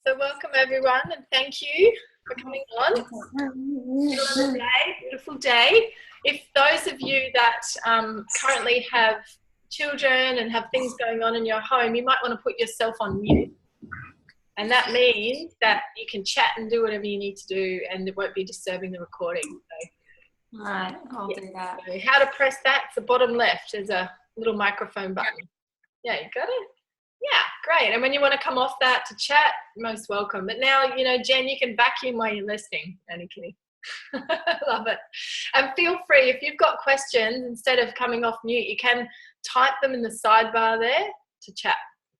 So welcome everyone, and thank you for coming on. Beautiful day. If those of you that currently have children and have things going on in your home, you might want to put yourself on mute. And that means that you can chat and do whatever you need to do and it won't be disturbing the recording. So, all right, I'll do that. So how to press that? It's the bottom left. There's a little microphone button. Yeah, you got it? Yeah, great. And when you want to come off that to chat, most welcome. But now, you know, Jen, you can vacuum while you're listening. Only kidding. Love it. And feel free, if you've got questions, instead of coming off mute, you can type them in the sidebar there to chat.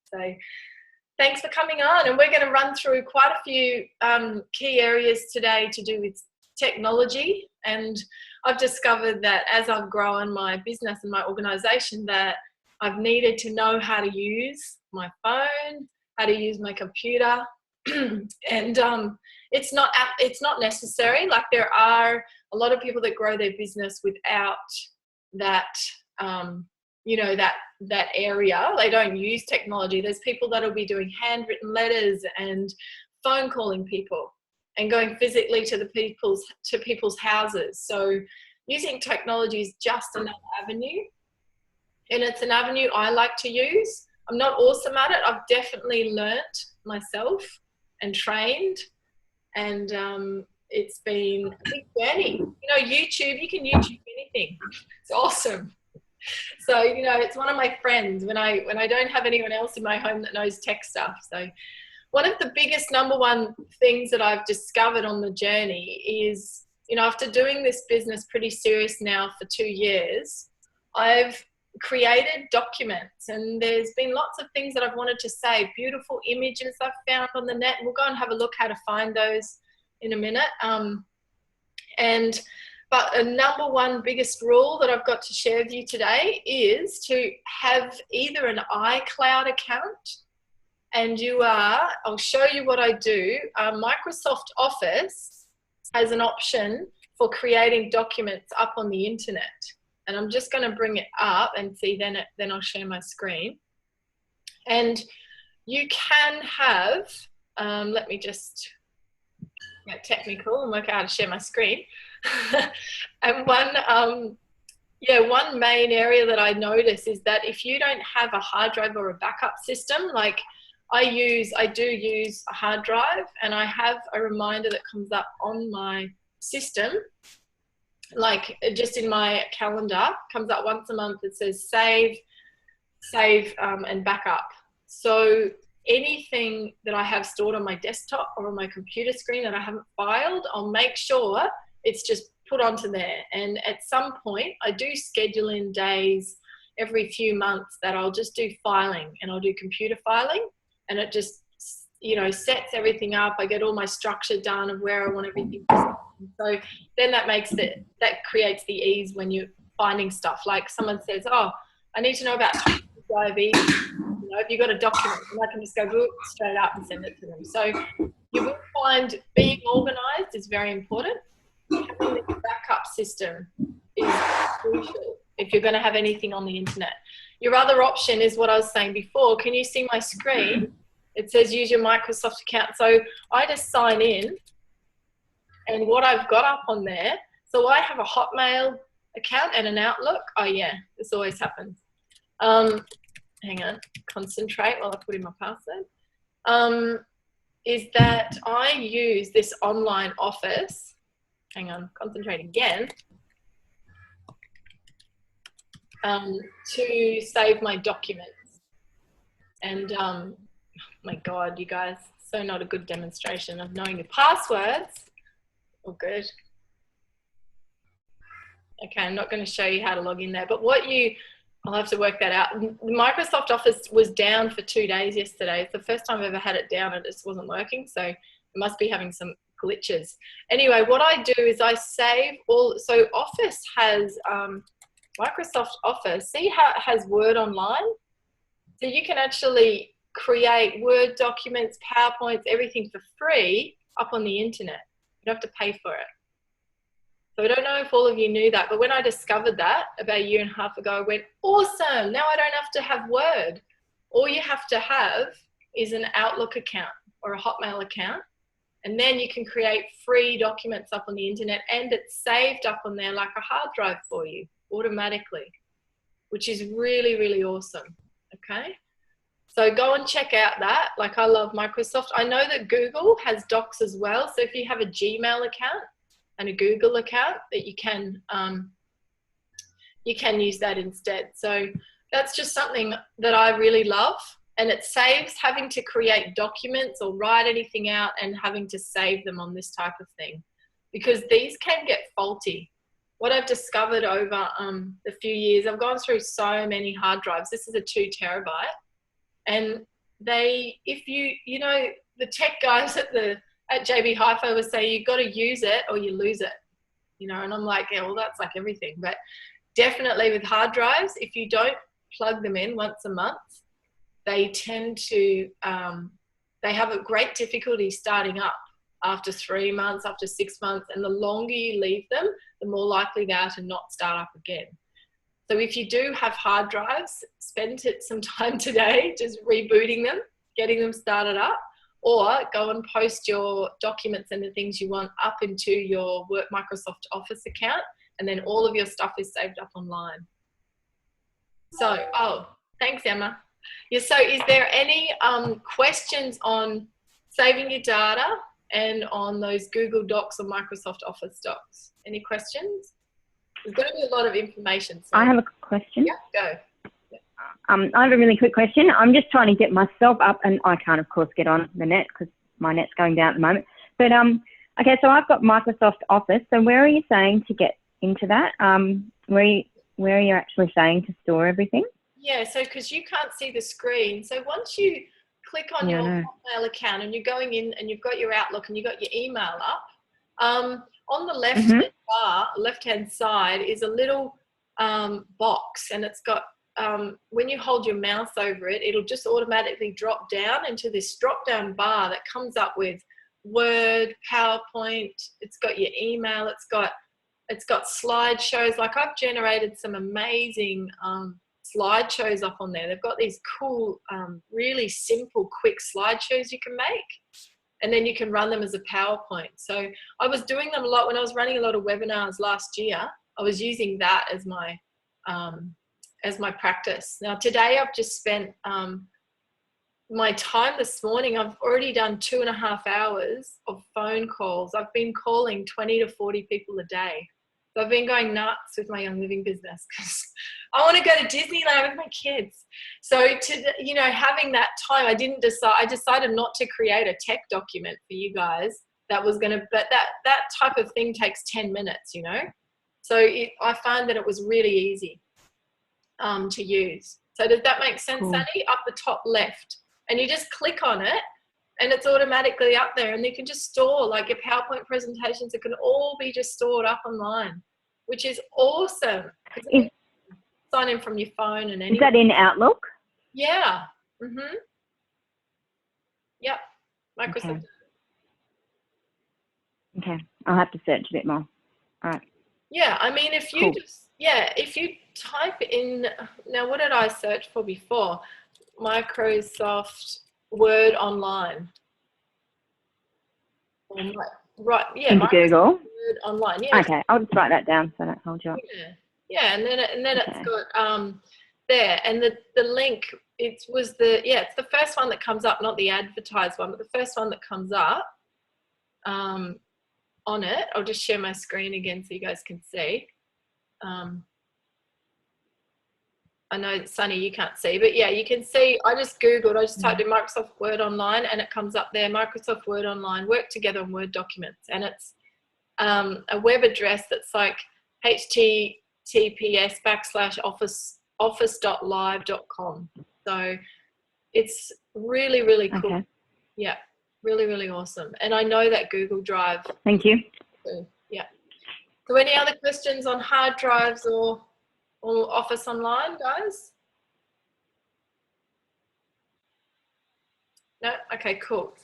So thanks for coming on. And we're going to run through quite a few key areas today to do with technology. And I've discovered that as I've grown my business and my organization, that I've needed to know how to use my phone, how to use my computer, and it's not necessary. Like, there are a lot of people that grow their business without that, you know, that area. They don't use technology. There's people that'll be doing handwritten letters and phone calling people and going physically to people's houses. So using technology is just another avenue. And it's an avenue I like to use. I'm not awesome at it. I've definitely learnt myself and trained. And it's been a big journey. You know, YouTube, you can YouTube anything. It's awesome. So, you know, it's one of my friends when I don't have anyone else in my home that knows tech stuff. So one of the biggest number one things that I've discovered on the journey is, you know, after doing this business pretty serious now for 2 years, I've created documents, and there's been lots of things that I've wanted to say, beautiful images I've found on the net, and we'll go and have a look how to find those in a minute. But a number one biggest rule that I've got to share with you today is to have either an iCloud account, and I'll show you what I do. Microsoft Office has an option for creating documents up on the internet. And I'm just going to bring it up and see, then I'll share my screen. And you can have, let me just get technical and work out how to share my screen. And one main area that I notice is that if you don't have a hard drive or a backup system, like I do use a hard drive, and I have a reminder that comes up on my system, like just in my calendar, comes up once a month. It says save and backup. So anything that I have stored on my desktop or on my computer screen that I haven't filed, I'll make sure it's just put onto there. And at some point, I do schedule in days every few months that I'll just do filing, and I'll do computer filing, and it just, you know, sets everything up. I get all my structure done of where I want everything to sit. So then that creates the ease when you're finding stuff. Like someone says, oh, I need to know about diabetes. You know, if you've got a document, and I can just go straight up and send it to them. So you will find being organized is very important. Having a backup system is crucial if you're going to have anything on the internet. Your other option is what I was saying before. Can you see my screen? It says use your Microsoft account. So I just sign in, and what I've got up on there, so I have a Hotmail account and an Outlook. Oh yeah, this always happens. Hang on, concentrate while I put in my password. Is that I use this online office. Hang on, concentrate again. To save my documents. And my God, you guys, so not a good demonstration of knowing your passwords. Oh, good. Okay, I'm not going to show you how to log in there, but I'll have to work that out. Microsoft Office was down for 2 days yesterday. It's the first time I've ever had it down. It just wasn't working, so it must be having some glitches. Anyway, what I do is I save so Office has, Microsoft Office, see how it has Word Online? So you can actually create Word documents, PowerPoints, everything for free up on the internet. You don't have to pay for it. So I don't know if all of you knew that, but when I discovered that about 1.5 years ago, I went, awesome, now I don't have to have Word. All you have to have is an Outlook account or a Hotmail account. And then you can create free documents up on the internet, and it's saved up on there like a hard drive for you automatically, which is really, really awesome. Okay. So go and check out that. Like, I love Microsoft. I know that Google has Docs as well. So if you have a Gmail account and a Google account, that you can use that instead. So that's just something that I really love. And it saves having to create documents or write anything out and having to save them on this type of thing, because these can get faulty. What I've discovered over the few years, I've gone through so many hard drives. This is a 2 terabyte. And if you know, the tech guys at JB Hi-Fi would say, you've got to use it or you lose it, you know, and I'm like, yeah, well, that's like everything. But definitely with hard drives, if you don't plug them in once a month, they tend to, they have a great difficulty starting up after 3 months, after 6 months, and the longer you leave them, the more likely they are to not start up again. So if you do have hard drives, spend some time today just rebooting them, getting them started up, or go and post your documents and the things you want up into your Microsoft Office account, and then all of your stuff is saved up online. So, thanks, Emma. Yeah, so is there any questions on saving your data and on those Google Docs or Microsoft Office Docs? Any questions? There's going to be a lot of information. So. I have a question. Yeah, go. I have a really quick question. I'm just trying to get myself up, and I can't, of course, get on the net because my net's going down at the moment. But, okay, so I've got Microsoft Office. So where are you saying to get into that? Where are you actually saying to store everything? Yeah, so because you can't see the screen. So once you click on your Hotmail account and you're going in and you've got your Outlook and you've got your email up, on the left-hand side is a little box, and it's got, when you hold your mouse over it, it'll just automatically drop down into this drop-down bar that comes up with Word, PowerPoint, it's got your email, it's got slideshows. Like, I've generated some amazing slideshows up on there. They've got these cool, really simple, quick slideshows you can make, and then you can run them as a PowerPoint. So I was doing them a lot when I was running a lot of webinars last year. I was using that as my practice. Now today I've just spent my time this morning. I've already done 2.5 hours of phone calls. I've been calling 20 to 40 people a day. So I've been going nuts with my Young Living business because I want to go to Disneyland with my kids. So having that time, I decided not to create a tech document for you guys but that type of thing takes 10 minutes, you know? So I find that it was really easy to use. So does that make sense, Sunny? Up the top left. And you just click on it and it's automatically up there, and you can just store like your PowerPoint presentations. It can all be just stored up online, which is awesome. Sign in from your phone and anything. Is that in Outlook? Yeah. Yep. Microsoft. Okay. I'll have to search a bit more. All right. Yeah. I mean, if you type in, now what did I search for before? Microsoft Word Online. Right. Yeah. Into Google. Word Online. Yeah. Okay. I'll just write that down so I don't hold you up. Yeah. And then it's got there, and the link. It's the first one that comes up, not the advertised one, but the first one that comes up on it. I'll just share my screen again so you guys can see. I know, Sunny, you can't see, but yeah, you can see. I just typed in Microsoft Word Online and it comes up there, Microsoft Word Online, work together on Word documents. And it's a web address that's like https:/office.live.com. So it's really, really cool. Okay. Yeah, really, really awesome. And I know that Google Drive. Thank you. Yeah. So any other questions on hard drives or Office Online, guys? No? Okay, cool.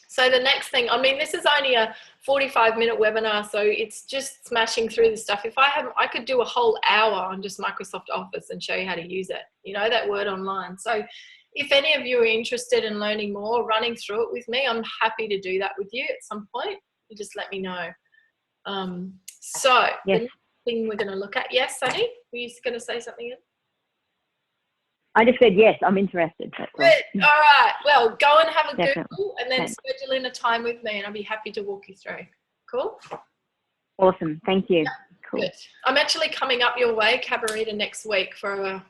So the next thing, I mean, this is only a 45-minute webinar, so it's just smashing through the stuff. If I could do a whole hour on just Microsoft Office and show you how to use it, you know, that Word Online. So if any of you are interested in learning more, running through it with me, I'm happy to do that with you at some point. You just let me know. So Yes. the next thing we're going to look at, yes, Sunny, were you going to say something else? I just said yes, I'm interested. That's all. Good. All right. Well, go and have a Definitely. Google and then Thanks. schedule in a time with me and I'll be happy to walk you through. Cool? Awesome. Thank you. Yeah. Cool. Good. I'm actually coming up your way, Cabarita, next week for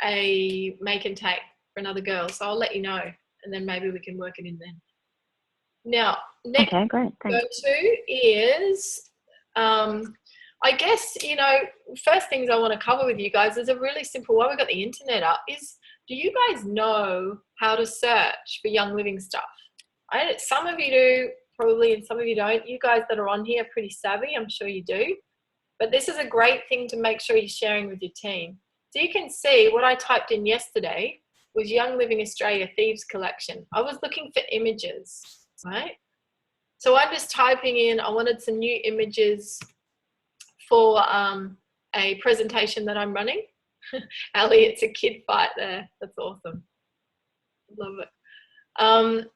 a make and take for another girl. So I'll let you know and then maybe we can work it in then. Now, next Okay, great. Thanks. go-to is, I guess, you know, first things I want to cover with you guys is a really simple one. We've got the internet up. Do you guys know how to search for Young Living stuff? Some of you do probably, and some of you don't. You guys that are on here are pretty savvy. I'm sure you do. But this is a great thing to make sure you're sharing with your team. So you can see what I typed in yesterday was Young Living Australia Thieves Collection. I was looking for images, right? So I'm just typing in, I wanted some new images for a presentation that I'm running. Ali, it's a kid fight there. That's awesome. Love it.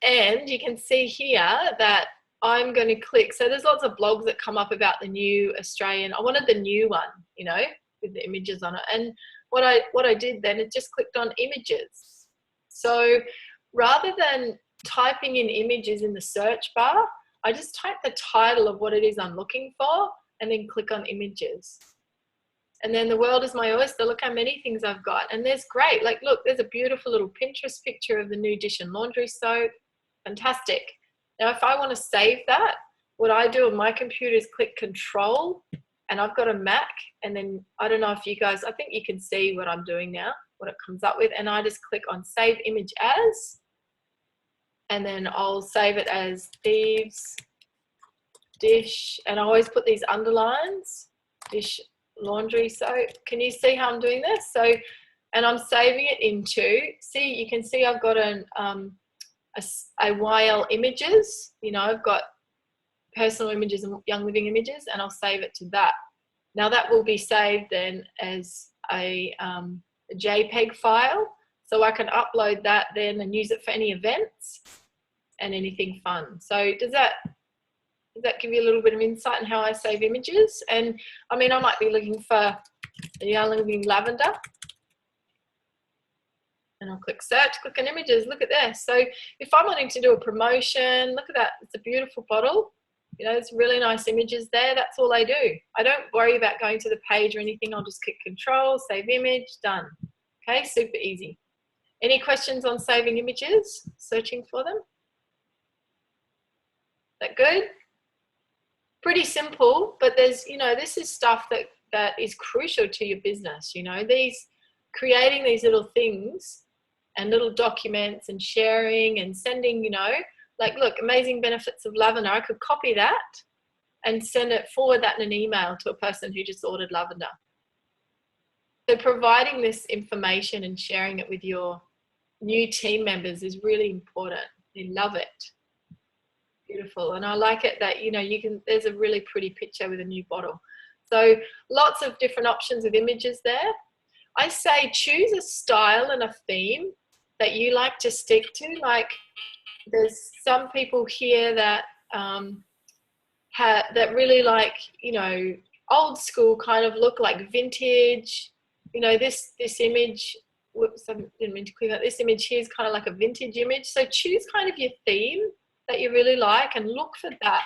And you can see here that I'm going to click. So there's lots of blogs that come up about the new Australian. I wanted the new one, you know, with the images on it. And what I did then, it just clicked on images. So rather than typing in images in the search bar, I just type the title of what it is I'm looking for and then click on images. And then the world is my oyster. Look how many things I've got. And there's great, like, look, there's a beautiful little Pinterest picture of the new dish and laundry soap. Fantastic. Now, if I want to save that, what I do on my computer is click Control, and I've got a Mac. And then I don't know if you guys, I think you can see what I'm doing now, what it comes up with. And I just click on Save Image As. And then I'll save it as Thieves Dish. And I always put these underlines, dish laundry soap. Can you see how I'm doing this? So, and I'm saving it into, see, you can see I've got a YL images, you know, I've got personal images and Young Living images, and I'll save it to that. Now that will be saved then as a JPEG file, so I can upload that then and use it for any events and anything fun. So does that give you a little bit of insight on how I save images? And I mean, I might be looking for the Young Living lavender, and I'll click search, click on images. Look at this. So if I'm wanting to do a promotion, look at that. It's a beautiful bottle. You know, it's really nice images there. That's all I do. I don't worry about going to the page or anything. I'll just click Control, save image, done. Okay, super easy. Any questions on saving images, searching for them? That good? Pretty simple, but there's, you know, this is stuff that is crucial to your business. You know, creating these little things and little documents and sharing and sending, you know, like, look, amazing benefits of lavender. I could copy that and forward that in an email to a person who just ordered lavender. So providing this information and sharing it with your new team members is really important. They love it. Beautiful. And I like it that, you know, there's a really pretty picture with a new bottle. So lots of different options of images there. I say choose a style and a theme that you like to stick to. Like, there's some people here that that really like, you know, old school kind of look, like vintage. You know, this image, whoops, I didn't mean to click on this image here, is kind of like a vintage image. So choose kind of your theme that you really like and look for that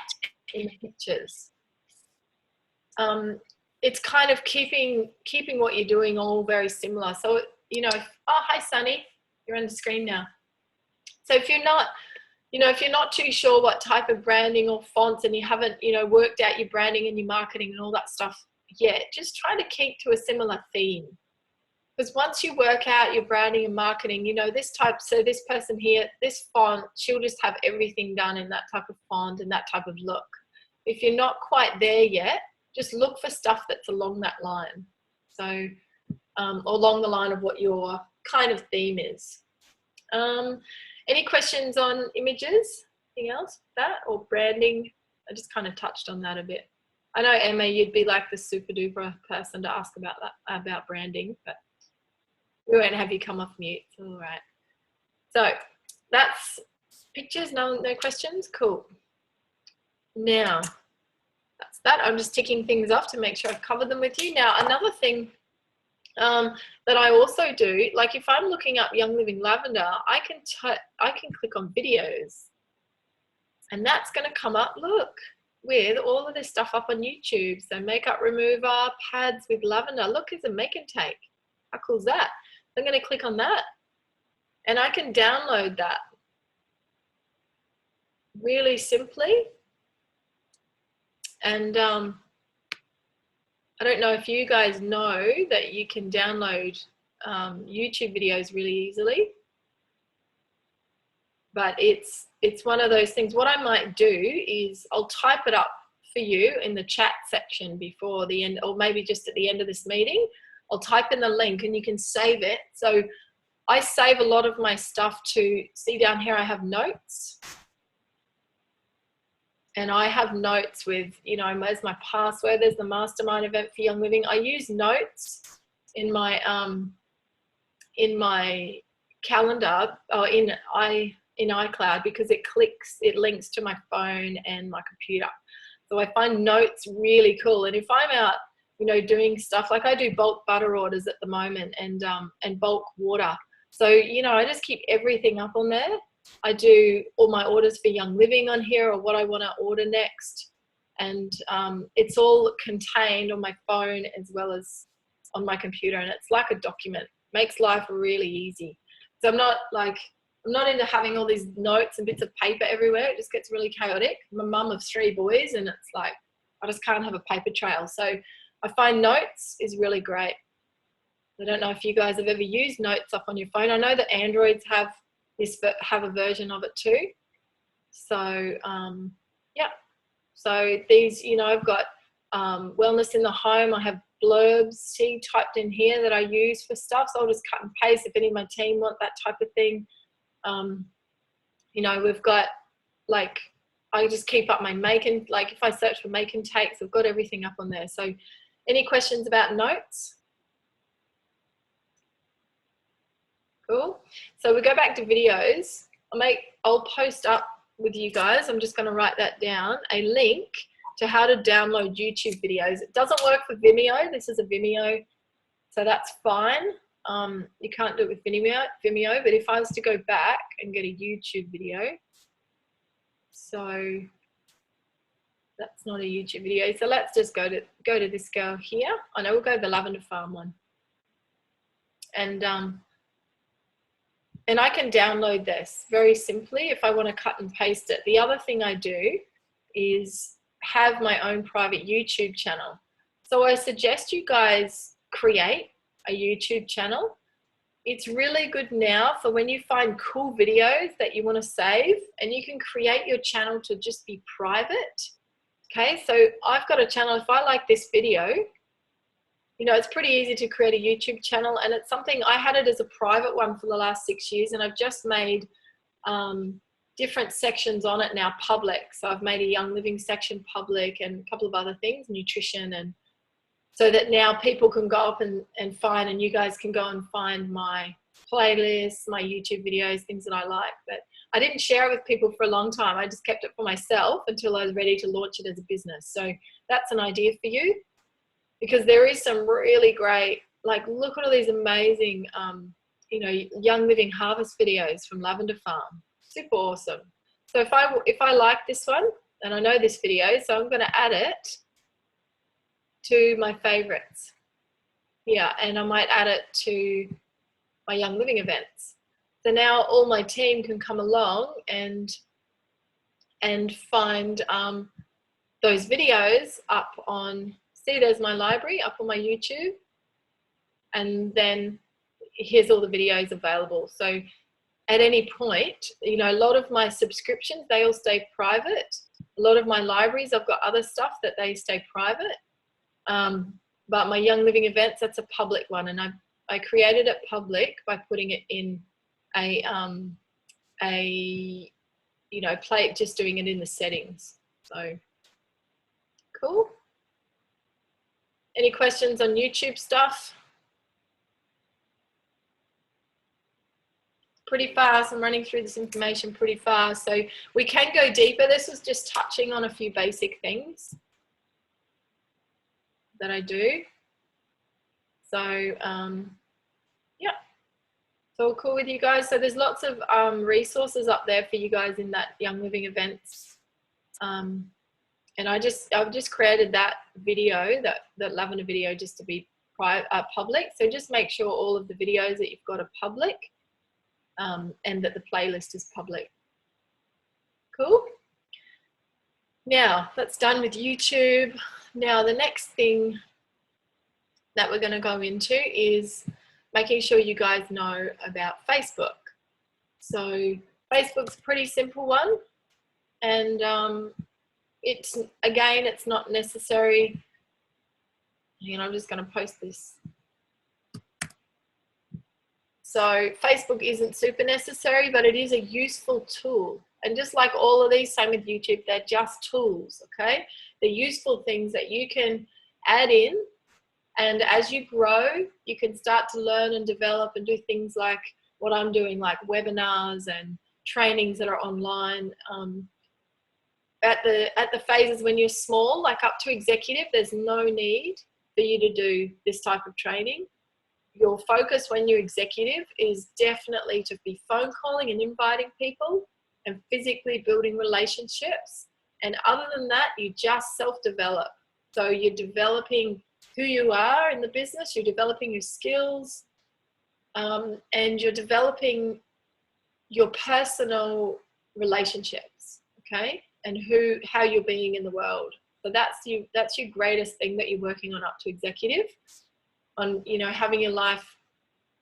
in the pictures. It's kind of keeping what you're doing all very similar. So, you know, oh, hi Sunny, you're on the screen now. So if you're not, you know, if you're not too sure what type of branding or fonts, and you haven't, you know, worked out your branding and your marketing and all that stuff yet, just try to keep to a similar theme. Because once you work out your branding and marketing, you know, this person here, this font, she'll just have everything done in that type of font and that type of look. If you're not quite there yet, just look for stuff that's along that line. So, along the line of what your kind of theme is. Any questions on images? Anything else? That or branding? I just kind of touched on that a bit. I know, Emma, you'd be like the super duper person to ask about that, about branding, but We won't have you come off mute. All right. So that's pictures. No questions. Cool. Now that's that. I'm just ticking things off to make sure I've covered them with you. Now another thing that I also do, like if I'm looking up Young Living Lavender, I can click on videos, and that's going to come up. Look, with all of this stuff up on YouTube. So makeup remover, pads with lavender. Look, it's a make and take. How cool is that? I'm going to click on that, and I can download that really simply. And I don't know if you guys know that you can download YouTube videos really easily, but it's one of those things. What I might do is I'll type it up for you in the chat section before the end, or maybe just at the end of this meeting. I'll type in the link and you can save it. So I save a lot of my stuff to, see down here I have notes. And I have notes with, you know, there's my password, there's the mastermind event for Young Living. I use notes in my calendar, or in iCloud, because it links to my phone and my computer. So I find notes really cool. And if I'm out, you know, doing stuff, like I do bulk butter orders at the moment, and bulk water. So, you know, I just keep everything up on there. I do all my orders for Young Living on here, or what I want to order next. And it's all contained on my phone as well as on my computer. And it's like a document. Makes life really easy. So I'm not into having all these notes and bits of paper everywhere. It just gets really chaotic. I'm a mum of 3 boys, and it's like, I just can't have a paper trail. So I find notes is really great. I don't know if you guys have ever used notes up on your phone. I know that Androids have a version of it too. So yeah, so these, you know, I've got wellness in the home. I have blurbs typed in here that I use for stuff, so I'll just cut and paste if any of my team want that type of thing. You know, we've got, like, I just keep up my like if I search for make and takes, I've got everything up on there. So any questions about notes? Cool. So we go back to videos. I'll post up with you guys. I'm just going to write that down, a link to how to download YouTube videos. It doesn't work for Vimeo. This is a Vimeo, so that's fine. You can't do it with Vimeo, but if I was to go back and get a YouTube video, so that's not a YouTube video. So let's just go to this girl here. I know we'll go to the Lavender Farm one. And I can download this very simply if I want to cut and paste it. The other thing I do is have my own private YouTube channel. So I suggest you guys create a YouTube channel. It's really good now for when you find cool videos that you want to save, and you can create your channel to just be private. Okay, so I've got a channel. If I like this video, you know, it's pretty easy to create a YouTube channel, and it's something, I had it as a private one for the last 6 years, and I've just made different sections on it now public. So I've made a Young Living section public, and a couple of other things, nutrition, and so that now people can go up and find, and you guys can go and find my playlists, my YouTube videos, things that I like. But I didn't share it with people for a long time. I just kept it for myself until I was ready to launch it as a business. So that's an idea for you. Because there is some really great, like, look at all these amazing, you know, Young Living harvest videos from Lavender Farm. Super awesome. So if I like this one, and I know this video, so I'm going to add it to my favorites. Yeah, and I might add it to my Young Living events. So now all my team can come along and find those videos up on. See, there's my library up on my YouTube, and then here's all the videos available. So at any point, you know, a lot of my subscriptions, they all stay private. A lot of my libraries, I've got other stuff that they stay private. But my Young Living events, that's a public one, and I created it public by putting it in a you know, just doing it in the settings. So cool. Any questions on YouTube stuff? pretty fast. I'm running through this information pretty fast, so we can go deeper. This was just touching on a few basic things that I do. So yeah, so cool with you guys. So there's lots of resources up there for you guys in that Young Living events, and I've just created that video, that lavender video, just to be public. So just make sure all of the videos that you've got are public, and that the playlist is public. Cool. Now that's done with YouTube. Now the next thing that we're going to go into is making sure you guys know about Facebook. So Facebook's a pretty simple one, and it's not necessary. And I'm just going to post this. So Facebook isn't super necessary, but it is a useful tool. And just like all of these, same with YouTube, they're just tools, okay? They're useful things that you can add in, and as you grow, you can start to learn and develop and do things like what I'm doing, like webinars and trainings that are online. At the phases when you're small, like up to executive, there's no need for you to do this type of training. Your focus when you're executive is definitely to be phone calling and inviting people and physically building relationships. And other than that, you just self-develop. So you're developing who you are in the business, you're developing your skills, and you're developing your personal relationships, okay? And how you're being in the world. So that's your greatest thing that you're working on up to executive, on, you know, having your life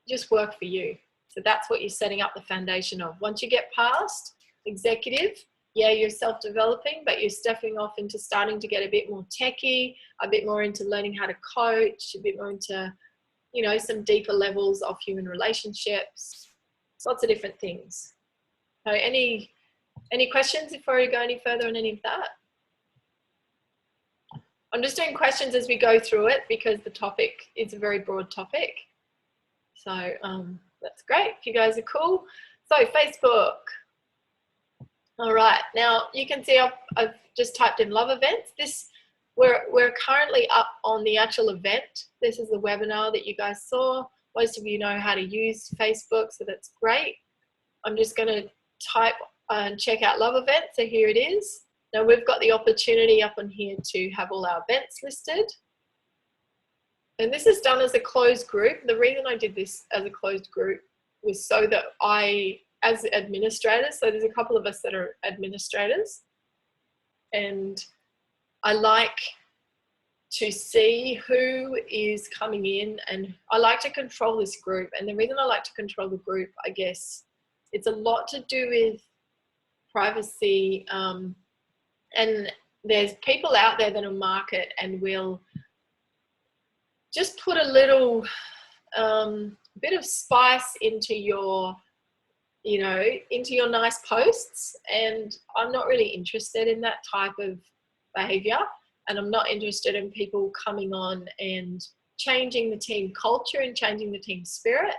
just work for you. So that's what you're setting up the foundation of. Once you get past executive, yeah, you're self-developing, but you're stepping off into starting to get a bit more techie, a bit more into learning how to coach, a bit more into, you know, some deeper levels of human relationships, lots of different things. So any questions before we go any further on any of that? I'm just doing questions as we go through it because the topic is a very broad topic. So that's great. If you guys are cool. So Facebook. All right, now you can see I've just typed in love events. We're currently up on the actual event. This is the webinar that you guys saw. Most of you know how to use Facebook, so that's great. I'm just going to type and check out love event. So here it is. Now we've got the opportunity up on here to have all our events listed. And this is done as a closed group. The reason I did this as a closed group was so that as administrators, so there's a couple of us that are administrators, and I like to see who is coming in, and I like to control this group. And the reason I like to control the group, I guess, it's a lot to do with privacy, and there's people out there that will market and will just put a little bit of spice into your, you know, into your nice posts, and I'm not really interested in that type of behavior, and I'm not interested in people coming on and changing the team culture and changing the team spirit.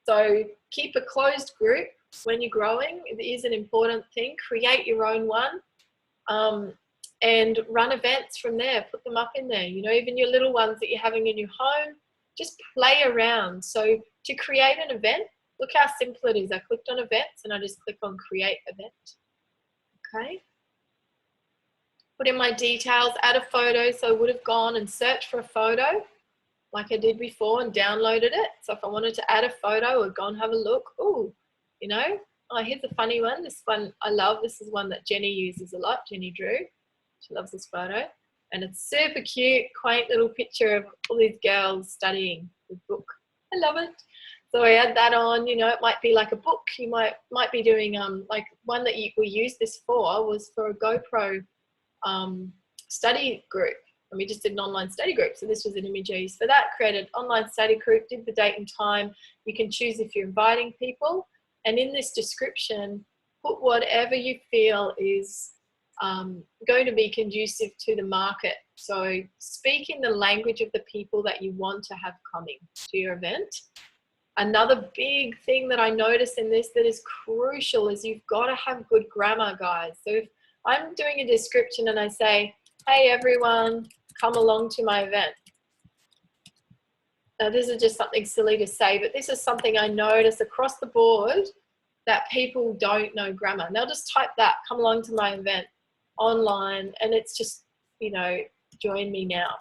So keep a closed group when you're growing. It is an important thing. Create your own one, and run events from there. Put them up in there. You know, even your little ones that you're having in your home, just play around. So to create an event, look how simple it is. I clicked on events and I just click on create event. Okay. Put in my details, add a photo. So I would have gone and searched for a photo like I did before and downloaded it. So if I wanted to add a photo, I'd go and have a look. Oh, you know, oh, here's a funny one. This one I love. This is one that Jenny uses a lot. Jenny Drew. She loves this photo. And it's super cute, quaint little picture of all these girls studying the book. I love it. So I add that on. You know, it might be like a book. You might be doing like one that we used this for was for a GoPro study group, and we just did an online study group. So this was an image I used for that. Created an online study group, did the date and time. You can choose if you're inviting people, and in this description put whatever you feel is going to be conducive to the market. So speak in the language of the people that you want to have coming to your event. Another big thing that I notice in this that is crucial is you've got to have good grammar, guys. So if I'm doing a description and I say, hey everyone, come along to my event. Now this is just something silly to say, but this is something I notice across the board that people don't know grammar. Now just type that, come along to my event online, and it's just, you know, join me now.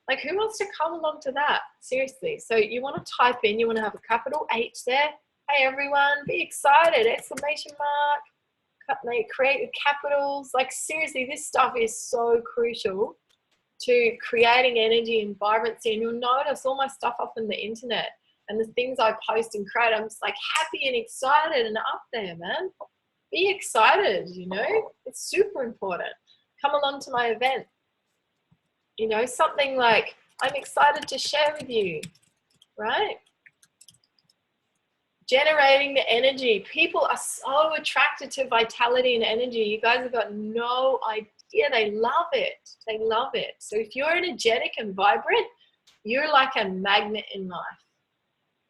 Like, who wants to come along to that? Seriously. So you want to type in, you want to have a capital H there. Hey everyone, be excited, exclamation mark, create the capitals. Like seriously, this stuff is so crucial to creating energy and vibrancy. And you'll notice all my stuff up on the internet and the things I post and create, I'm just like happy and excited and up there, man. Be excited, you know, it's super important. Come along to my event. You know, something like, I'm excited to share with you, right? Generating the energy. People are so attracted to vitality and energy. You guys have got no idea. They love it. They love it. So if you're energetic and vibrant, you're like a magnet in life.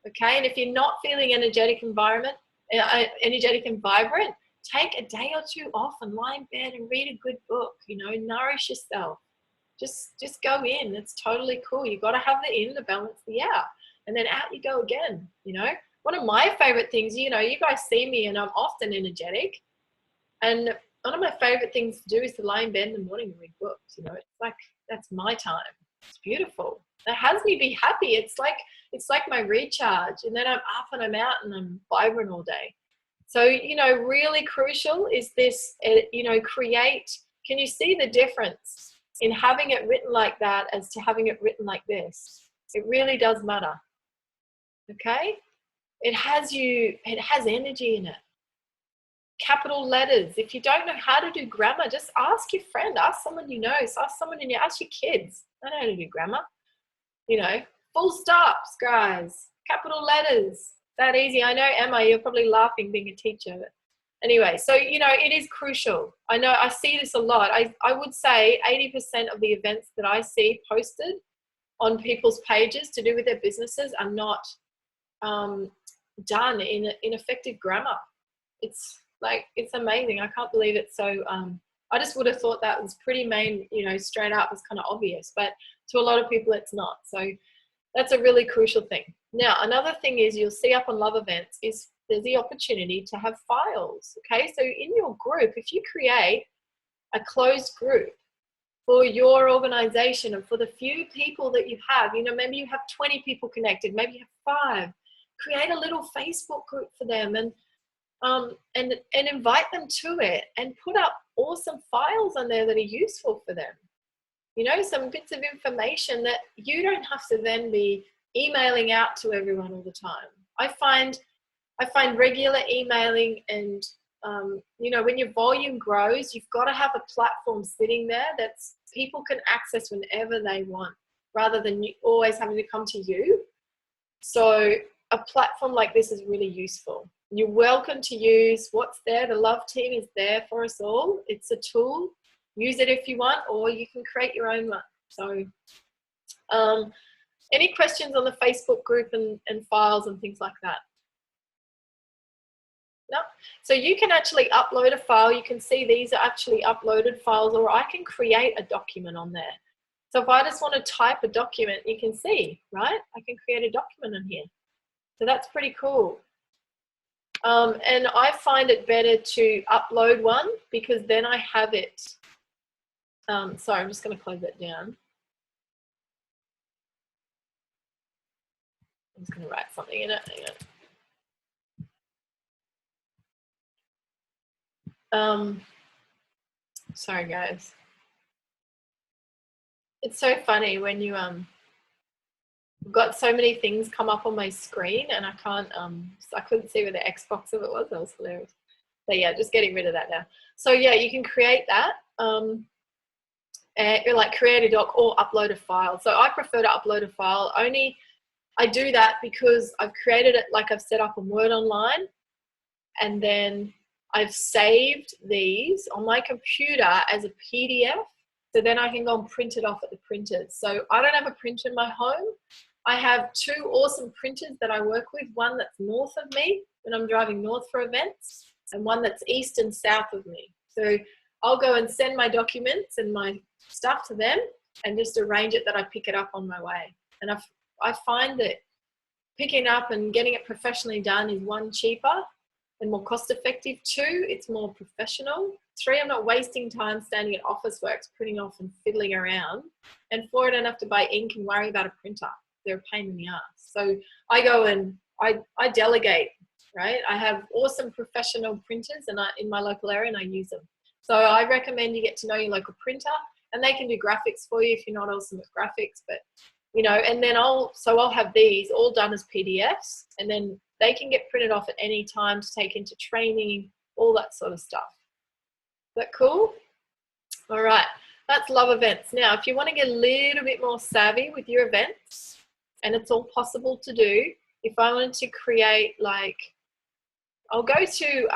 Okay, and if you're not feeling energetic and vibrant, take a day or two off and lie in bed and read a good book. You know, nourish yourself. Just go in. It's totally cool. You've got to have the in to balance the out, and then out you go again. You know, one of my favorite things, you know, you guys see me and I'm often energetic, and one of my favorite things to do is to lie in bed in the morning and read books. You know, it's like, that's my time. It's beautiful. It has me be happy. It's like my recharge, and then I'm up and I'm out and I'm vibrant all day. So, you know, really crucial is this, you know, can you see the difference in having it written like that as to having it written like this? It really does matter. Okay? It has energy in it. Capital letters. If you don't know how to do grammar, just ask your friend, ask someone you know, ask your kids. They know how to do grammar. You know, full stops, guys. Capital letters. That easy. I know, Emma, you're probably laughing being a teacher. But anyway, so, you know, it is crucial. I know I see this a lot. I would say 80% of the events that I see posted on people's pages to do with their businesses are not done in effective grammar. It's like, it's amazing. I can't believe it. So I just would have thought that was pretty main, you know, straight up, was kind of obvious, but to a lot of people it's not. So that's a really crucial thing. Now, another thing is, you'll see up on love events is there's the opportunity to have files. Okay, so in your group, if you create a closed group for your organization and for the few people that you have, you know, maybe you have 20 people connected, maybe you have 5, create a little Facebook group for them and invite them to it and put up awesome files on there that are useful for them. You know, some bits of information that you don't have to then be emailing out to everyone all the time. I find regular emailing and, you know, when your volume grows, you've got to have a platform sitting there that's people can access whenever they want, rather than you always having to come to you. So a platform like this is really useful. You're welcome to use what's there. The love team is there for us all. It's a tool. Use it if you want, or you can create your own one. So any questions on the Facebook group and files and things like that? No. So you can actually upload a file. You can see these are actually uploaded files, or I can create a document on there. So if I just want to type a document, you can see, right? I can create a document in here. So that's pretty cool. And I find it better to upload one because then I have it. Sorry, I'm just going to close that down. I'm just going to write something in it. Hang on. Sorry, guys. It's so funny when you got so many things come up on my screen and I can't I couldn't see where the Xbox of it was. That was hilarious. So yeah, just getting rid of that now. So yeah, you can create that and like create a doc or upload a file. So I prefer to upload a file. Only I do that because I've created it, like I've set up a Word online, and then I've saved these on my computer as a PDF. So then I can go and print it off at the printers. So I don't have a printer in my home. I have 2 awesome printers that I work with, one that's north of me when I'm driving north for events, and one that's east and south of me. So I'll go and send my documents and my stuff to them and just arrange it that I pick it up on my way. And I find that picking up and getting it professionally done is 1, cheaper and more cost effective. 2, it's more professional. 3, I'm not wasting time standing at Officeworks, printing off and fiddling around. And 4, I don't have to buy ink and worry about a printer. They're a pain in the ass. So I go and I delegate, right? I have awesome professional printers and in my local area, and I use them. So I recommend you get to know your local printer, and they can do graphics for you if you're not awesome at graphics, but you know, and then I'll have these all done as PDFs, and then they can get printed off at any time to take into training, all that sort of stuff. Is that cool? All right, that's love events. Now, if you want to get a little bit more savvy with your events, and it's all possible to do, if I wanted to create, like, I'll go to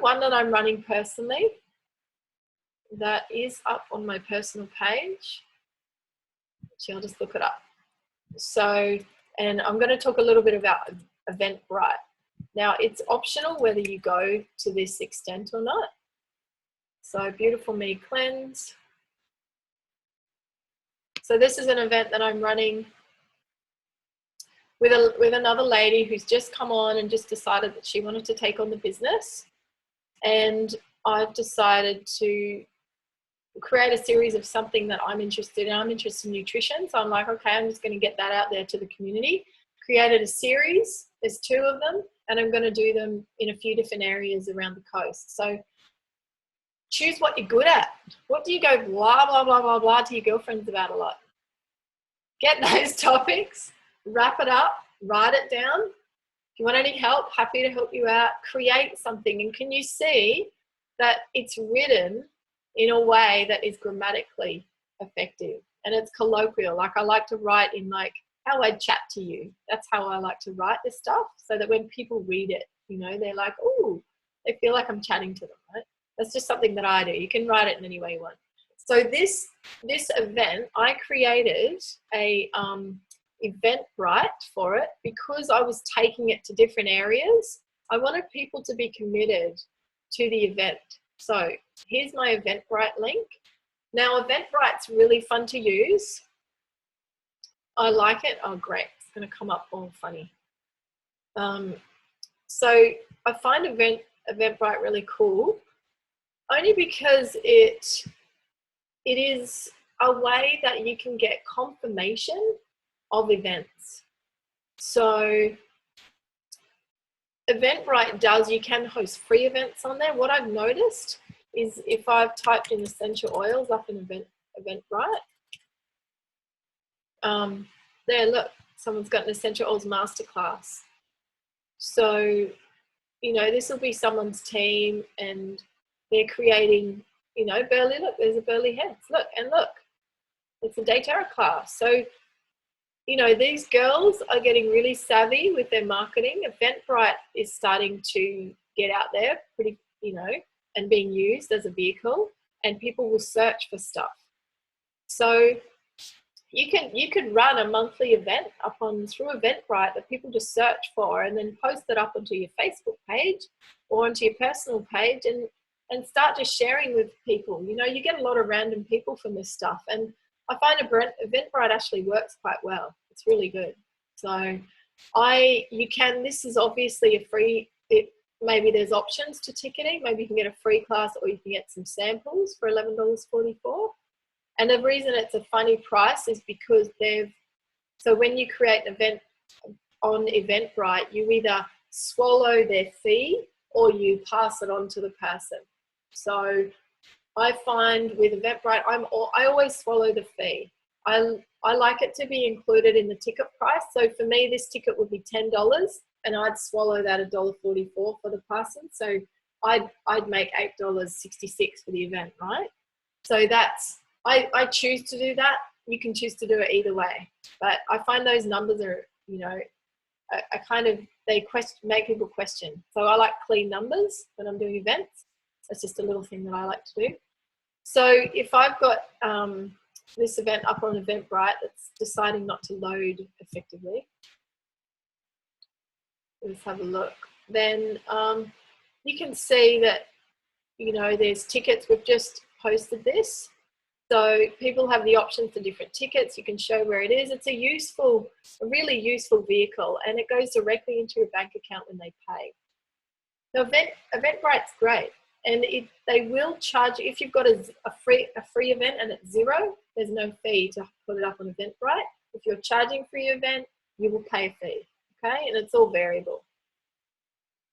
one that I'm running personally that is up on my personal page. So I'll just look it up. So, and I'm going to talk a little bit about Eventbrite. Now, it's optional whether you go to this extent or not. So, Beautiful Me Cleanse. So this is an event that I'm running with another lady who's just come on and just decided that she wanted to take on the business. And I've decided to create a series of something that I'm interested in. I'm interested in nutrition. So I'm like, okay, I'm just going to get that out there to the community. Created a series. There's 2 of them, and I'm going to do them in a few different areas around the coast. So choose what you're good at. What do you go blah, blah, blah, blah, blah to your girlfriends about a lot? Get those topics, wrap it up, write it down. If you want any help, happy to help you out. Create something. And can you see that it's written in a way that is grammatically effective and it's colloquial? Like, I like to write in like how I chat to you. That's how I like to write this stuff, so that when people read it, you know, they're like, oh, they feel like I'm chatting to them, right? That's just something that I do. You can write it in any way you want. So this event, I created a Eventbrite for it because I was taking it to different areas. I wanted people to be committed to the event. So here's my Eventbrite link. Now, Eventbrite's really fun to use. I like it. Oh, great. It's going to come up all funny. So I find Eventbrite really cool, only because it is a way that you can get confirmation of events. So Eventbrite you can host free events on there. What I've noticed is if I've typed in essential oils up in Eventbrite, there, look, someone's got an essential oils masterclass. So, you know, this will be someone's team and they're creating, you know, Burley, look, there's a Burley Heads, look, and look, it's a Daytera class. So, you know, these girls are getting really savvy with their marketing. Eventbrite is starting to get out there pretty, you know, and being used as a vehicle, and people will search for stuff. So you could run a monthly event up on through Eventbrite that people just search for, and then post it up onto your Facebook page or onto your personal page, and start just sharing with people. You know, you get a lot of random people from this stuff, and I find Eventbrite actually works quite well. It's really good. So this is obviously a free, maybe there's options to ticketing. Maybe you can get a free class, or you can get some samples for $11.44. And the reason it's a funny price is because so when you create an event on Eventbrite, you either swallow their fee or you pass it on to the person. So I find with Eventbrite, I always swallow the fee. I like it to be included in the ticket price. So for me, this ticket would be $10, and I'd swallow that $1.44 for the person. So I'd make $8.66 for the event, right? So I choose to do that. You can choose to do it either way. But I find those numbers are, you know, make people question. So I like clean numbers when I'm doing events. That's just a little thing that I like to do. So if I've got this event up on Eventbrite that's deciding not to load effectively. Let's have a look. Then you can see that, you know, there's tickets. We've just posted this. So people have the options for different tickets. You can show where it is. It's a really useful vehicle, and it goes directly into your bank account when they pay. The Eventbrite's great, and they will charge you if you've got a free event and it's zero. There's no fee to put it up on Eventbrite. If you're charging for your event, you will pay a fee. Okay, and it's all variable.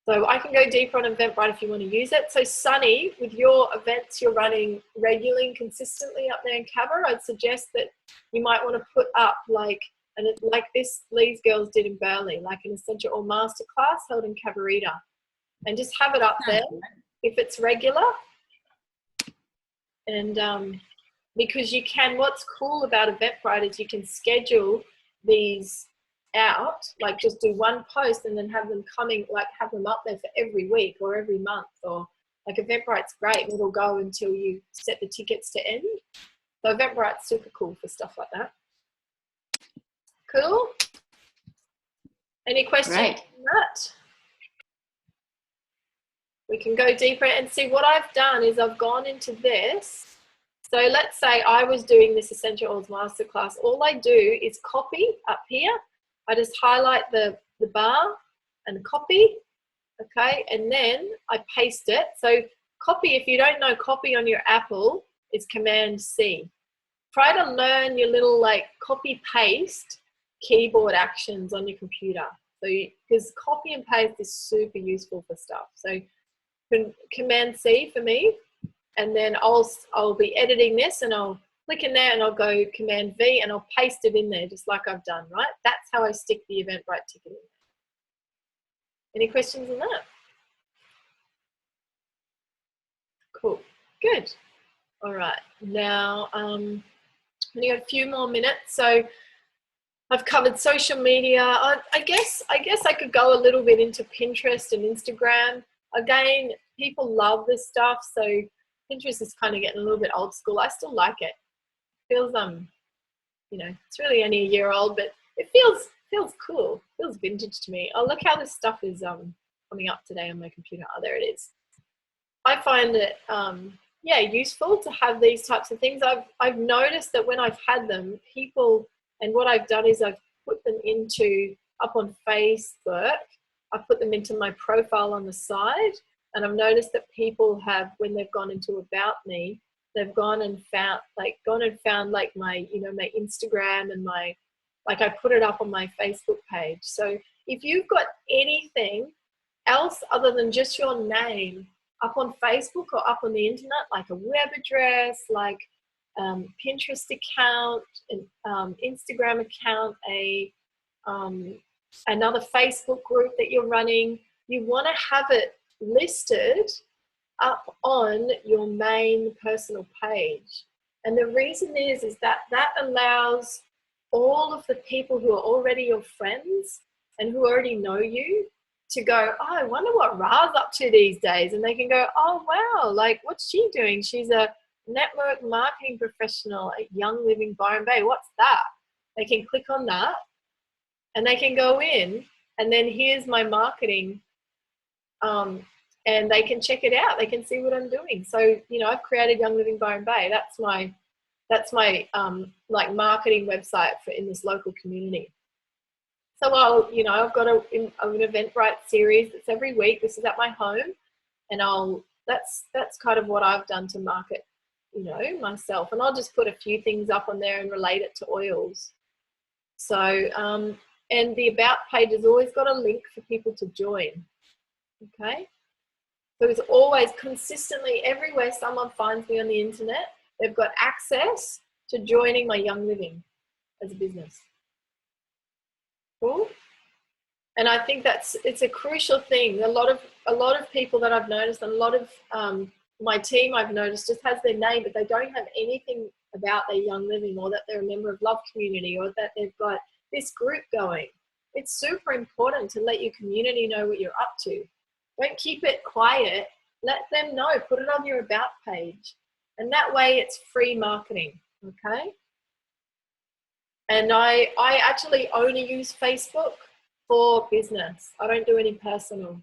So I can go deeper on Eventbrite if you want to use it. So Sunny, with your events you're running regularly and consistently up there in Cabra, I'd suggest that you might want to put up like these girls did in Burley, like an Essential Oil Masterclass held in Cabarita, and just have it up there if it's regular. And because you can, what's cool about Eventbrite is you can schedule these out, like just do one post and then have them have them up there for every week or every month, or like Eventbrite's great and it'll go until you set the tickets to end. So Eventbrite's super cool for stuff like that. Cool. Any questions on that? We can go deeper and see what I've done is I've gone into this. So let's say I was doing this Essential Oils Masterclass. All I do is copy up here. I just highlight the bar and copy, okay? And then I paste it. So copy, if you don't know copy on your Apple, is Command C. Try to learn your little like copy paste keyboard actions on your computer. So because copy and paste is super useful for stuff. So Command C for me, and then I'll be editing this and I'll click in there and I'll go Command V and I'll paste it in there just like I've done, right? That's how I stick the Eventbrite ticket in. Any questions on that? Cool, good. All right, now only got a few more minutes. So I've covered social media. I guess I could go a little bit into Pinterest and Instagram. Again, people love this stuff, so Pinterest is kind of getting a little bit old school. I still like it. Feels you know, it's really only a year old, but it feels cool. Feels vintage to me. Oh, look how this stuff is coming up today on my computer. Oh, there it is. I find it yeah, useful to have these types of things. I've noticed that when I've had them, people, and what I've done is I've put them up on Facebook. I put them into my profile on the side, and I've noticed that people have, when they've gone into About Me, they've gone and found like my, you know, my Instagram and like I put it up on my Facebook page. So if you've got anything else other than just your name up on Facebook or up on the internet, like a web address, like Pinterest account, an Instagram account, another Facebook group that you're running, you want to have it listed up on your main personal page. And the reason is that allows all of the people who are already your friends and who already know you to go, oh, I wonder what Rah's up to these days. And they can go, oh, wow, like what's she doing? She's a network marketing professional at Young Living Byron Bay. What's that? They can click on that and they can go in, and then here's my marketing, and they can check it out. They can see what I'm doing. So, you know, I've created Young Living Byron Bay. That's my like marketing website in this local community. So I've got an Eventbrite series that's every week. This is at my home, and that's kind of what I've done to market, you know, myself. And I'll just put a few things up on there and relate it to oils. So, and the About page has always got a link for people to join. Okay. So it's always consistently everywhere someone finds me on the internet, they've got access to joining my Young Living as a business. Cool. And I think it's a crucial thing. A lot of people that I've noticed, and a lot of my team I've noticed just has their name, but they don't have anything about their Young Living, or that they're a member of Love Community, or that they've got this group going. It's super important to let your community know what you're up to. Don't keep it quiet. Let them know. Put it on your About page. And that way it's free marketing, okay? And I actually only use Facebook for business. I don't do any personal.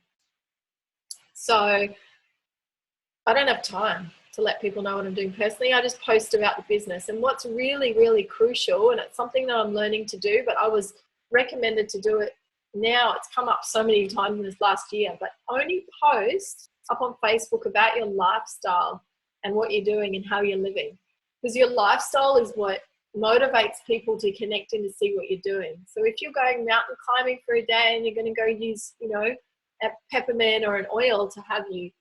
So I don't have time to let people know what I'm doing personally. I just post about the business. And what's really, really crucial, and it's something that I'm learning to do, but I was recommended to do it now. It's come up so many times in this last year, but only post up on Facebook about your lifestyle and what you're doing and how you're living. Because your lifestyle is what motivates people to connect and to see what you're doing. So if you're going mountain climbing for a day and you're going to go use, you know, a peppermint or an oil to have you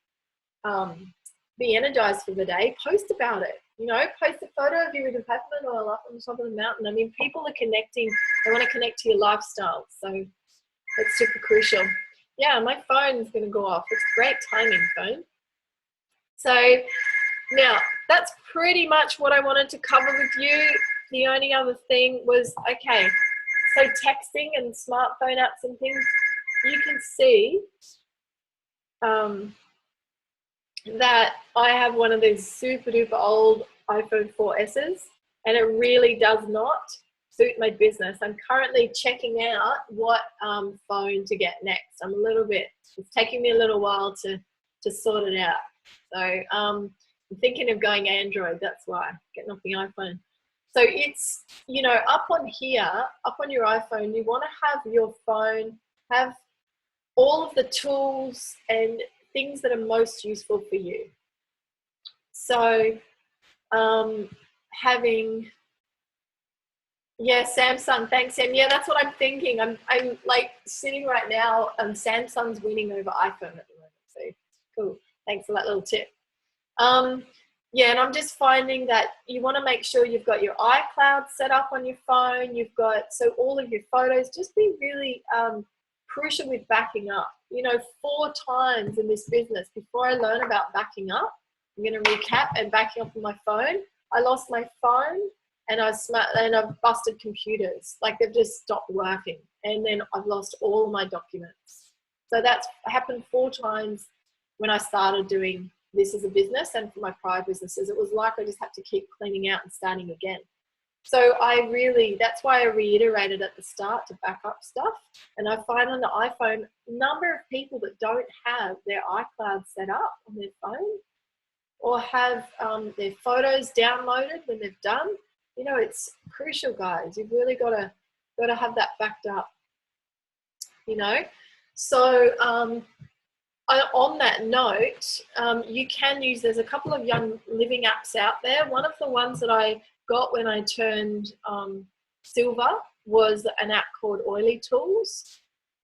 be energized for the day, post about it. You know, post a photo of you with a peppermint oil up on the top of the mountain. I mean, people are connecting. They want to connect to your lifestyle. So it's super crucial. Yeah, my phone is going to go off. It's great timing, phone. So now that's pretty much what I wanted to cover with you. The only other thing was, okay, so texting and smartphone apps and things, you can see that I have one of these super duper old iPhone 4S's, and it really does not suit my business. I'm currently checking out what phone to get next. It's taking me a little while to sort it out. So I'm thinking of going Android, that's why, getting off the iPhone. So it's, you know, up on here, up on your iPhone, you want to have your phone have all of the tools and things that are most useful for you. So having, yeah, Samsung, thanks Sam. Yeah, that's what I'm thinking. I'm like sitting right now, Samsung's winning over iPhone at the moment. So cool, thanks for that little tip. Yeah, and I'm just finding that you want to make sure you've got your iCloud set up on your phone. You've got, so all of your photos, just be really crucial with backing up. You know, 4 times in this business before I learn about backing up, I'm going to recap, and backing up on my phone, I lost my phone and I've busted computers. Like, they've just stopped working, and then I've lost all of my documents. So that's happened 4 times when I started doing this as a business, and for my prior businesses, it was like I just had to keep cleaning out and starting again. So that's why I reiterated at the start to back up stuff. And I find on the iPhone, number of people that don't have their iCloud set up on their phone, or have their photos downloaded when they've done, you know, it's crucial, guys. You've really got to have that backed up, you know. So on that note, you can use, there's a couple of young living apps out there. One of the ones that I got when I turned silver was an app called Oily Tools.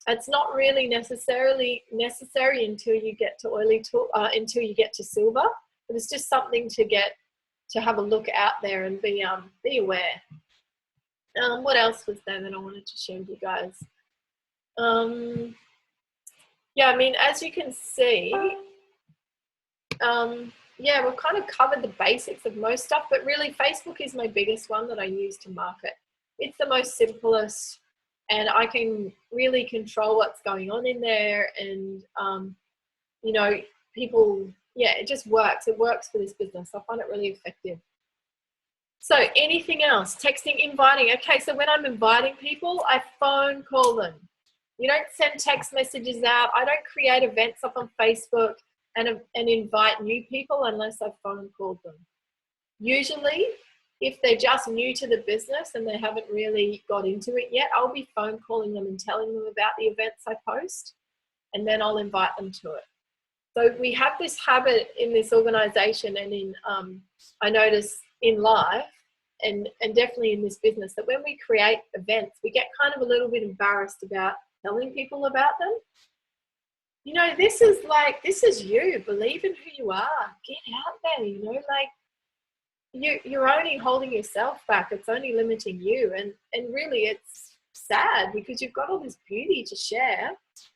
It's not really necessarily necessary until you get to until you get to silver, but it's just something to have a look out there and be aware. What else was there that I wanted to share with you guys? Yeah, I mean, as you can see, yeah, we've kind of covered the basics of most stuff, but really Facebook is my biggest one that I use to market. It's the most simplest, and I can really control what's going on in there, and, you know, people, yeah, it just works. It works for this business. I find it really effective. So anything else? Texting, inviting. Okay, so when I'm inviting people, I phone call them. You don't send text messages out. I don't create events up on Facebook and invite new people unless I've phone called them. Usually, if they're just new to the business and they haven't really got into it yet, I'll be phone calling them and telling them about the events I post, and then I'll invite them to it. So we have this habit in this organization, and in I notice in life, and definitely in this business, that when we create events, we get kind of a little bit embarrassed about telling people about them. You know, this is you. Believe in who you are. Get out there, you know, like you're only holding yourself back. It's only limiting you. And really it's sad because you've got all this beauty to share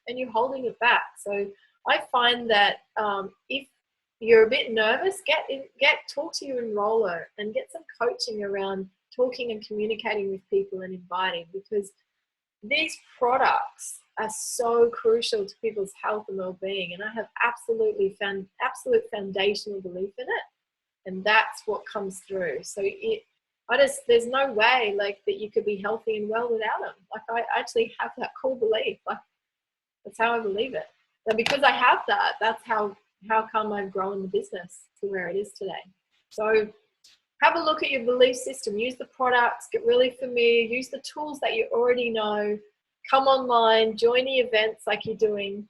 and you're holding it back. So I find that if you're a bit nervous, talk to your enroller and get some coaching around talking and communicating with people and inviting, because these products are so crucial to people's health and well-being, and I have absolute foundational belief in it, and that's what comes through. So there's no way like that you could be healthy and well without them. Like I actually have that core belief. Like that's how I believe it. And because I have that, that's how come I've grown the business to where it is today. So have a look at your belief system, use the products, get really familiar, use the tools that you already know, come online, join the events like you're doing.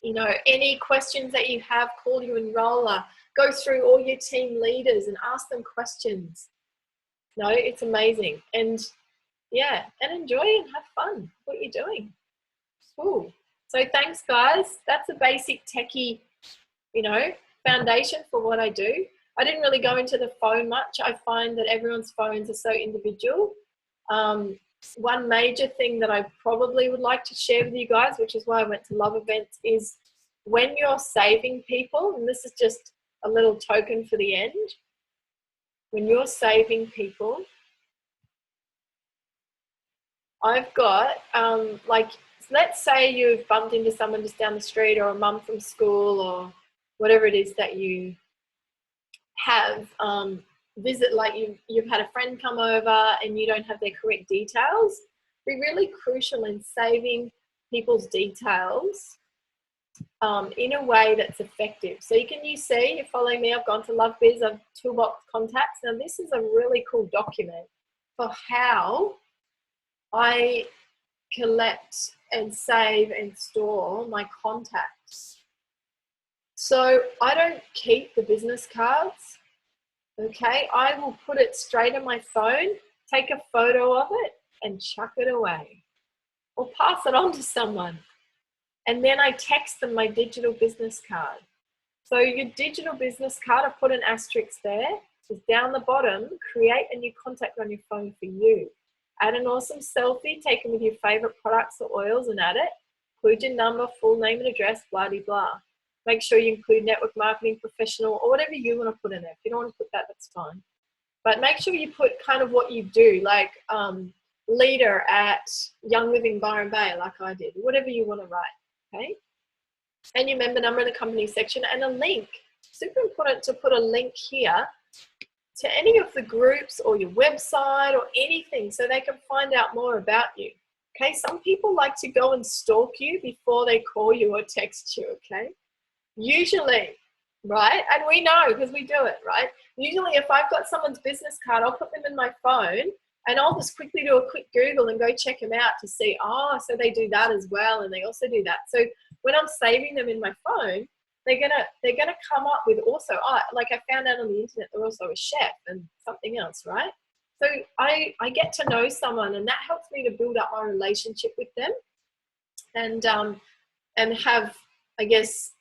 You know, any questions that you have, call your enroller, go through all your team leaders and ask them questions. No, it's amazing. And yeah, and enjoy and have fun what you're doing. Cool. So thanks guys. That's a basic techie, you know, foundation for what I do. I didn't really go into the phone much. I find that everyone's phones are so individual. One major thing that I probably would like to share with you guys, which is why I went to Love Events, is when you're saving people, and this is just a little token for the end, when you're saving people, I've got, like, let's say you've bumped into someone just down the street or a mum from school or whatever it is that you have, visit, like you've had a friend come over and you don't have their correct details. Be really crucial in saving people's details in a way that's effective. So you see, you're following me, I've gone to Love Biz, I've toolbox contacts. Now this is a really cool document for how I collect and save and store my contacts. So I don't keep the business cards. Okay, I will put it straight on my phone, take a photo of it and chuck it away or pass it on to someone. And then I text them my digital business card. So your digital business card, I put an asterisk there, is down the bottom, create a new contact on your phone for you. Add an awesome selfie taken with your favorite products or oils and add it. Include your number, full name and address, blah, blah, blah. Make sure you include network marketing professional or whatever you want to put in there. If you don't want to put that, that's fine. But make sure you put kind of what you do, like leader at Young Living Byron Bay, like I did, whatever you want to write, okay? And your member number in the company section and a link. Super important to put a link here to any of the groups or your website or anything so they can find out more about you. Okay, some people like to go and stalk you before they call you or text you, okay? Usually, right? And we know because we do it, right? Usually if I've got someone's business card, I'll put them in my phone and I'll just quickly do a quick Google and go check them out to see, oh, so they do that as well and they also do that. So when I'm saving them in my phone, they're gonna come up with also, like I found out on the internet, they're also a chef and something else, right? So I get to know someone and that helps me to build up my relationship with them and have, I guess,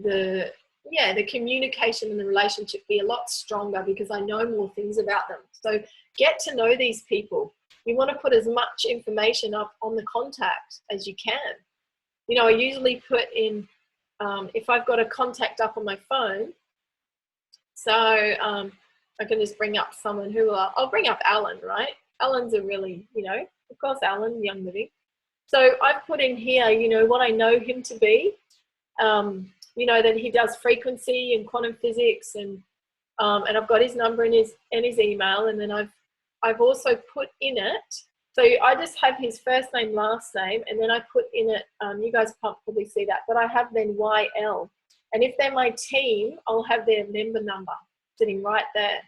the communication and the relationship be a lot stronger because I know more things about them. So get to know these people. You want to put as much information up on the contact as you can. You know, I usually put in, if I've got a contact up on my phone, so I can just bring up someone who I'll bring up Alan, right? Alan's a really, you know, of course, Alan, Young Living. So I've put in here, you know, what I know him to be. You know, that he does frequency and quantum physics and I've got his number and his email, and then I've also put in it, so I just have his first name, last name, and then I put in it, you guys can't probably see that, but I have then YL, and if they're my team, I'll have their member number sitting right there.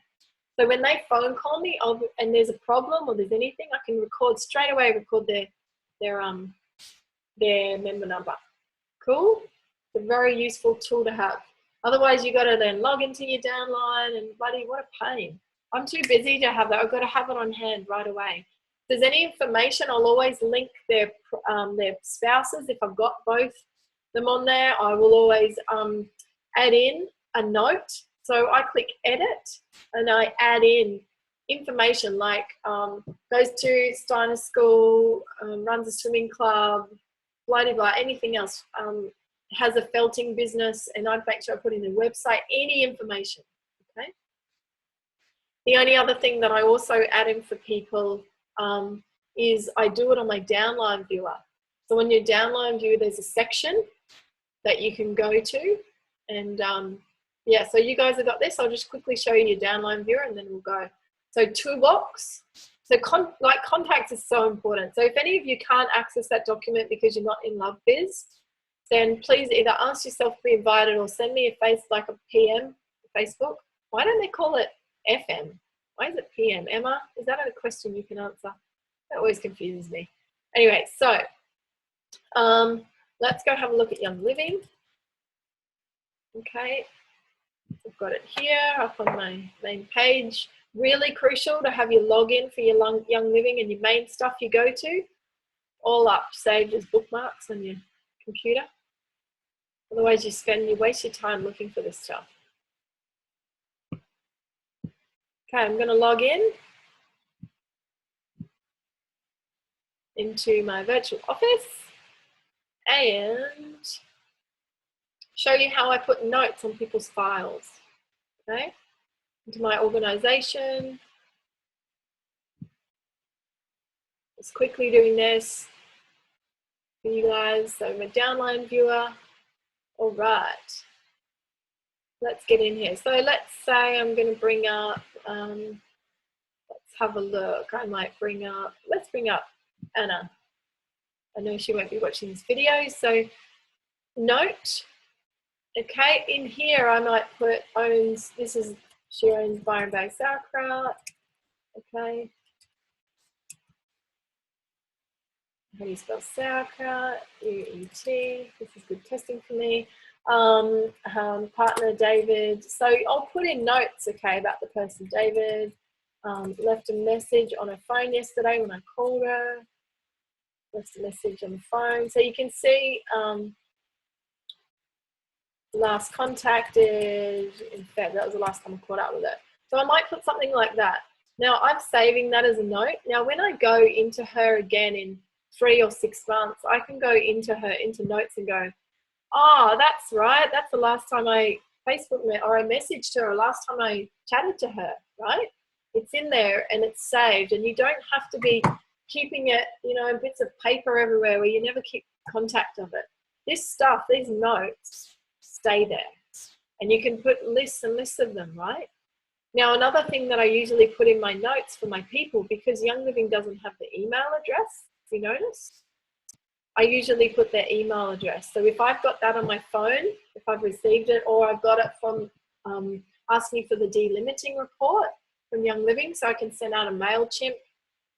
So when they phone call me and there's a problem or there's anything, I can straight away record their member number. Cool. It's a very useful tool to have. Otherwise, you got to then log into your downline and bloody, what a pain. I'm too busy to have that. I've got to have it on hand right away. If there's any information, I'll always link their spouses. If I've got both them on there, I will always add in a note. So I click edit and I add in information like goes to Steiner School, runs a swimming club, blah, blah, blah, anything else. Has a felting business, and I'd make sure I put in their website, any information, okay? The only other thing that I also add in for people is I do it on my downline viewer. So on your downline viewer, there's a section that you can go to, and yeah, so you guys have got this. I'll just quickly show you your downline viewer and then we'll go. So toolbox. So contacts is so important. So if any of you can't access that document because you're not in Love Biz, then please either ask yourself to be invited or send me a PM, Facebook. Why don't they call it FM? Why is it PM? Emma, is that a question you can answer? That always confuses me. Anyway, so let's go have a look at Young Living. Okay, I've got it here up on my main page. Really crucial to have your login for your Young Living and your main stuff you go to, all up, saved as bookmarks on your computer. Otherwise you waste your time looking for this stuff. Okay, I'm going to log into my virtual office and show you how I put notes on people's files. Okay, into my organization. Just quickly doing this for you guys. So my downline viewer. All right, let's get in here. So let's say I'm going to bring up, let's have a look. I might let's bring up Anna. I know she won't be watching this video. So note, okay, in here I might put she owns Byron Bay Sauerkraut, okay. How do you spell sauerkraut? U-E-T. This is good testing for me. Partner David. So I'll put in notes, okay, about the person David. Left a message on her phone yesterday when I called her. Left a message on the phone. So you can see last contacted. In fact, that was the last time I caught up with it. So I might put something like that. Now I'm saving that as a note. Now when I go into her again in 3 or 6 months, I can go into notes and go, oh, that's right. That's the last time I Facebook met or I messaged her or last time I chatted to her, right? It's in there and it's saved, and you don't have to be keeping it, you know, in bits of paper everywhere where you never keep contact of it. This stuff, these notes, stay there. And you can put lists and lists of them, right? Now, another thing that I usually put in my notes for my people, because Young Living doesn't have the email address, if you notice, I usually put their email address. So if I've got that on my phone, if I've received it, or I've got it from asking for the delimiting report from Young Living, so I can send out a MailChimp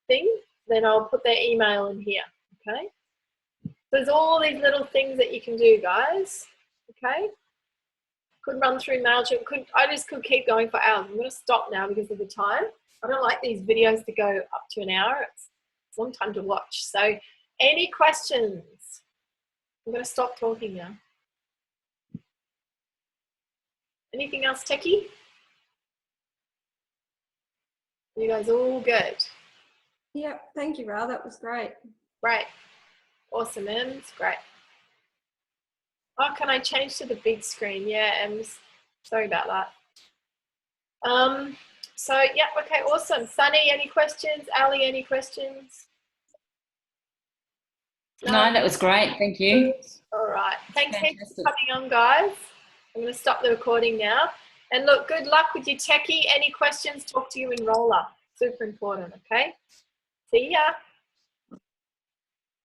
thing, then I'll put their email in here, okay? There's all these little things that you can do, guys, okay? Could run through MailChimp. I just could keep going for hours. I'm going to stop now because of the time. I don't like these videos to go up to an hour. It's a long time to watch. So any questions? I'm going to stop talking now. Anything else, Techie? You guys all good? Yeah, thank you, Rah. That was great. Great. Awesome, Ems. Great. Oh, can I change to the big screen? Yeah, Ems. Sorry about that. So, yeah, okay, awesome. Sunny, any questions? Ali, any questions? No, that was great. Thank you. All right. Thanks for coming on, guys. I'm going to stop the recording now. And look, good luck with your techie. Any questions, talk to you in Roller. Super important, okay? See ya.